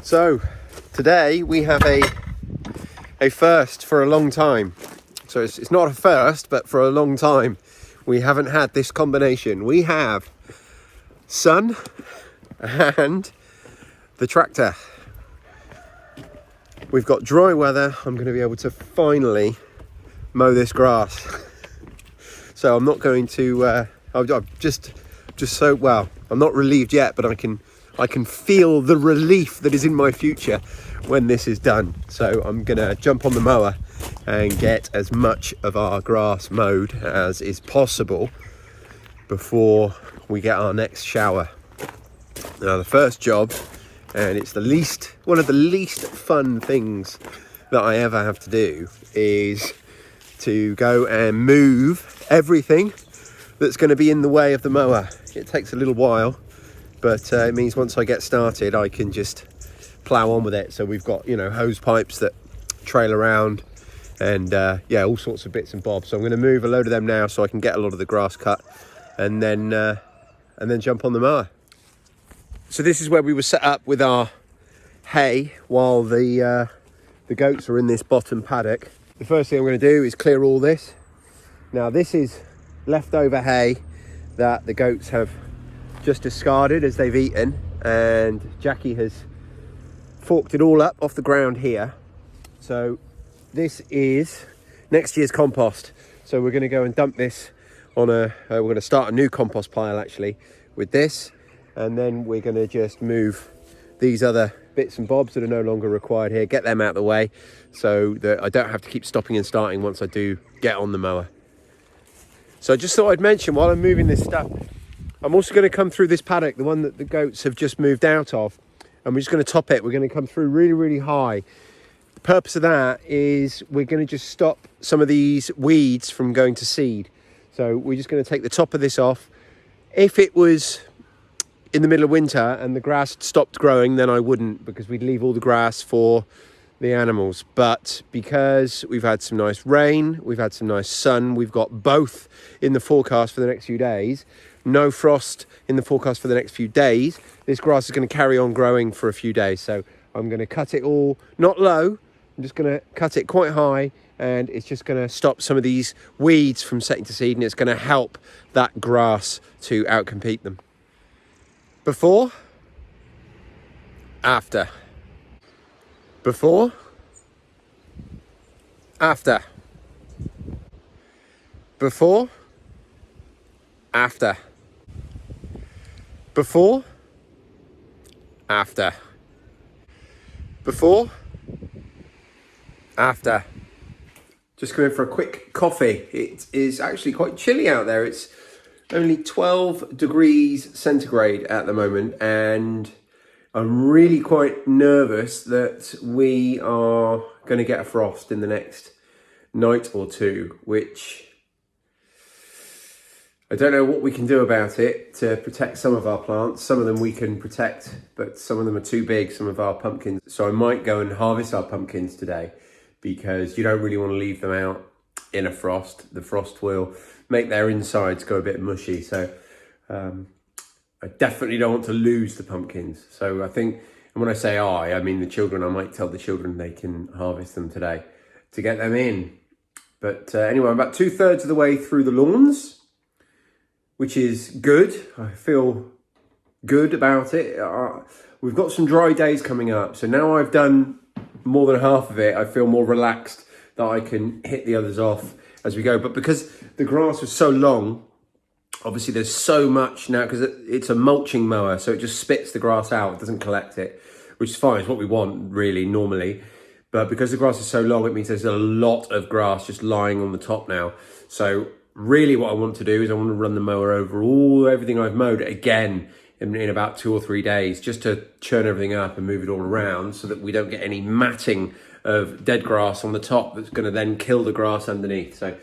So today we have a first for a long time. So it's not a first, but for a long time we haven't had this combination. We have sun and the tractor. We've got dry weather. I'm going to be able to finally mow this grass. So I'm not going to. I'm just so well. I'm not relieved yet, but I can feel the relief that is in my future when this is done. So I'm gonna jump on the mower and get as much of our grass mowed as is possible before we get our next shower. Now the first job, and it's one of the least fun things that I ever have to do, is to go and move everything that's going to be in the way of the mower. It takes a little while, but it means once I get started I can just plow on with it. So we've got, hose pipes that trail around and all sorts of bits and bobs. So I'm going to move a load of them now so I can get a lot of the grass cut and then jump on the mower. So this is where we were set up with our hay while the goats are in this bottom paddock. The first thing I'm going to do is clear all this. Now this is leftover hay that the goats have just discarded as they've eaten, and Jackie has forked it all up off the ground here. So this is next year's compost. So we're going to go and dump this on we're going to start a new compost pile actually with this, and then we're going to just move these other bits and bobs that are no longer required here, get them out of the way so that I don't have to keep stopping and starting once I do get on the mower. So I just thought I'd mention, while I'm moving this stuff, I'm also going to come through this paddock, the one that the goats have just moved out of, and we're just going to top it. We're going to come through really, really high. The purpose of that is we're going to just stop some of these weeds from going to seed. So we're just going to take the top of this off. If it was in the middle of winter and the grass stopped growing, then I wouldn't, because we'd leave all the grass for the animals. But because we've had some nice rain, we've had some nice sun, we've got both in the forecast for the next few days, no frost in the forecast for the next few days, this grass is going to carry on growing for a few days. So I'm going to cut it all, not low, I'm just going to cut it quite high, and it's just going to stop some of these weeds from setting to seed, and it's going to help that grass to outcompete them. Before, after. Before, after. Before, after. Before, after. Before, after. Just come in for a quick coffee. It is actually quite chilly out there. It's only 12 degrees centigrade at the moment, and I'm really quite nervous that we are going to get a frost in the next night or two, which I don't know what we can do about it to protect some of our plants. Some of them we can protect, but some of them are too big, some of our pumpkins. So I might go and harvest our pumpkins today, because you don't really want to leave them out in a frost. The frost will make their insides go a bit mushy. So I definitely don't want to lose the pumpkins. So I think, and when I say I mean the children. I might tell the children they can harvest them today to get them in. But anyway, I'm about 2/3 of the way through the lawns, which is good. I feel good about it. We've got some dry days coming up. So now I've done more than half of it, I feel more relaxed that I can hit the others off as we go. But because the grass was so long, obviously there's so much now, because it's a mulching mower, so it just spits the grass out, it doesn't collect it, which is fine, it's what we want really normally. But because the grass is so long, it means there's a lot of grass just lying on the top now. So really what I want to do is I want to run the mower over everything I've mowed again in about 2 or 3 days, just to churn everything up and move it all around so that we don't get any matting of dead grass on the top that's going to then kill the grass underneath. So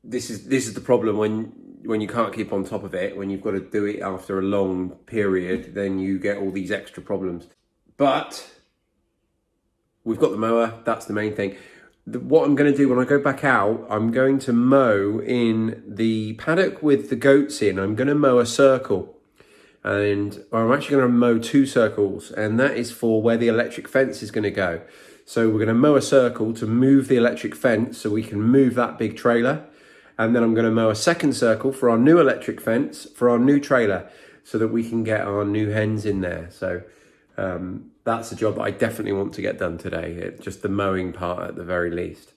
this is the problem when you can't keep on top of it, when you've got to do it after a long period, then you get all these extra problems. But we've got the mower, that's the main thing. What I'm going to do when I go back out, I'm going to mow in the paddock with the goats in. I'm going to mow a circle. and I'm actually going to mow 2 circles, and that is for where the electric fence is going to go. So we're going to mow a circle to move the electric fence so we can move that big trailer, and then I'm going to mow a second circle for our new electric fence for our new trailer so that we can get our new hens in there. So that's a job that I definitely want to get done today, just the mowing part at the very least.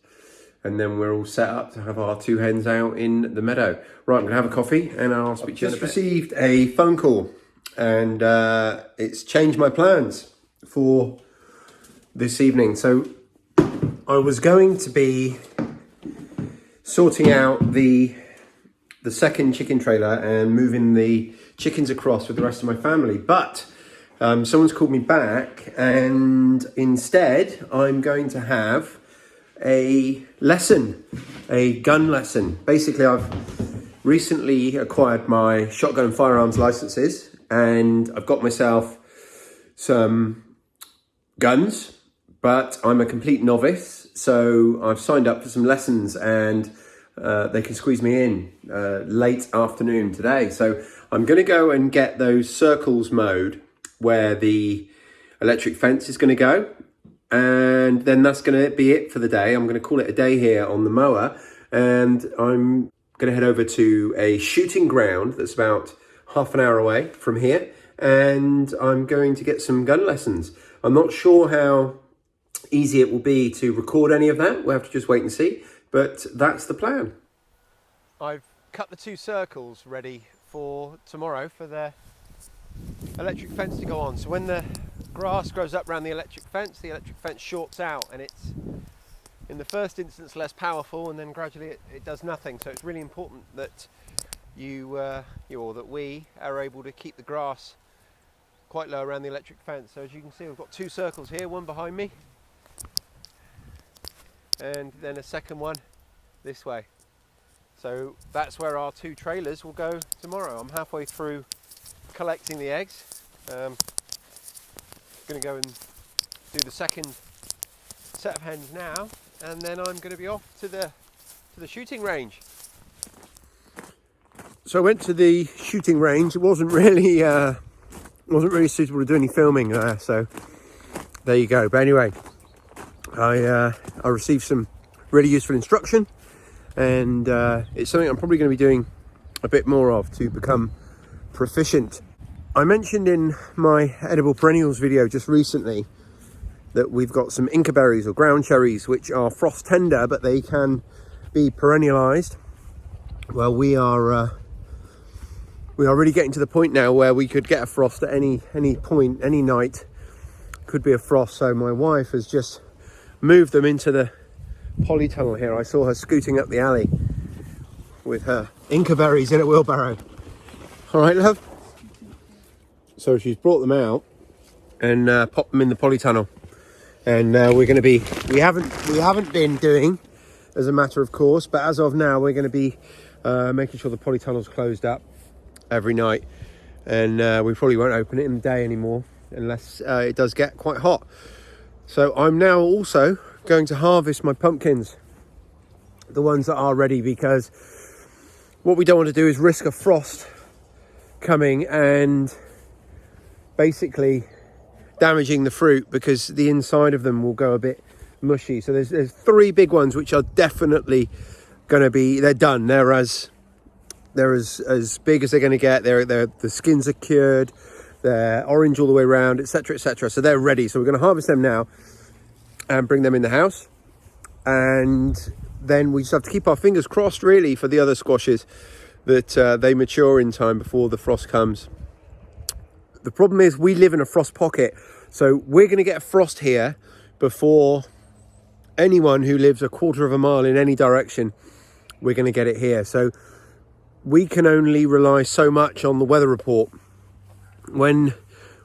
And then we're all set up to have our 2 hens out in the meadow. Right, I'm gonna have a coffee and I'll speak to you in a bit. Just received a phone call, and it's changed my plans for this evening. So I was going to be sorting out the second chicken trailer and moving the chickens across with the rest of my family, but someone's called me back, and instead I'm going to have a lesson, a gun lesson. Basically, I've recently acquired my shotgun and firearms licenses, and I've got myself some guns, but I'm a complete novice, so I've signed up for some lessons, and they can squeeze me in late afternoon today. So I'm going to go and get those circles mowed where the electric fence is going to go. And then that's going to be it for the day. I'm going to call it a day here on the mower, and I'm going to head over to a shooting ground that's about half an hour away from here, and I'm going to get some gun lessons. I'm not sure how easy it will be to record any of that. We'll have to just wait and see, but that's the plan. I've cut the 2 circles ready for tomorrow for the electric fence to go on. So when the grass grows up around the electric fence shorts out, and it's in the first instance less powerful, and then gradually it does nothing. So it's really important that that we are able to keep the grass quite low around the electric fence. So as you can see, we've got 2 circles here, one behind me, and then a second one this way. So that's where our 2 trailers will go tomorrow. I'm halfway through collecting the eggs. Going to go and do the second set of hens now, and then I'm going to be off to the shooting range. So I went to the shooting range. It wasn't really suitable to do any filming there, so there you go. But anyway, I received some really useful instruction, and it's something I'm probably going to be doing a bit more of to become proficient. I mentioned in my edible perennials video just recently that we've got some Inca berries or ground cherries, which are frost tender, but they can be perennialized. Well, we are really getting to the point now where we could get a frost at any point, any night could be a frost. So my wife has just moved them into the polytunnel here. I saw her scooting up the alley with her Inca berries in a wheelbarrow. All right, love. So she's brought them out and popped them in the polytunnel, and we're going to be we haven't been doing, as a matter of course, but as of now we're going to be making sure the polytunnel's closed up every night, and we probably won't open it in the day anymore unless it does get quite hot. So I'm now also going to harvest my pumpkins, the ones that are ready, because what we don't want to do is risk a frost coming and basically damaging the fruit, because the inside of them will go a bit mushy. So there's 3 big ones which are definitely going to be, they're done. They're as big as they're going to get. The skins are cured. They're orange all the way around, etc., etc. So they're ready. So we're going to harvest them now and bring them in the house. And then we just have to keep our fingers crossed, really, for the other squashes that they mature in time before the frost comes. The problem is we live in a frost pocket, so we're going to get a frost here before anyone who lives a quarter of a mile in any direction. We're going to get it here. So we can only rely so much on the weather report. When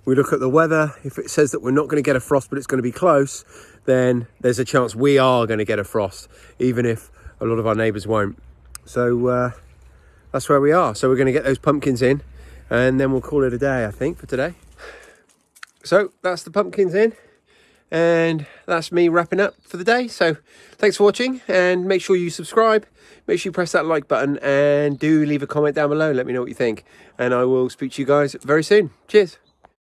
we look at the weather, if it says that we're not going to get a frost but it's going to be close, then there's a chance we are going to get a frost, even if a lot of our neighbours won't. So that's where we are. So we're going to get those pumpkins in, and then we'll call it a day, I think, for today. So that's the pumpkins in, And that's me wrapping up for the day. So thanks for watching, and make sure you subscribe. Make sure you press that like button, and do leave a comment down below. Let me know what you think. And I will speak to you guys very soon. Cheers.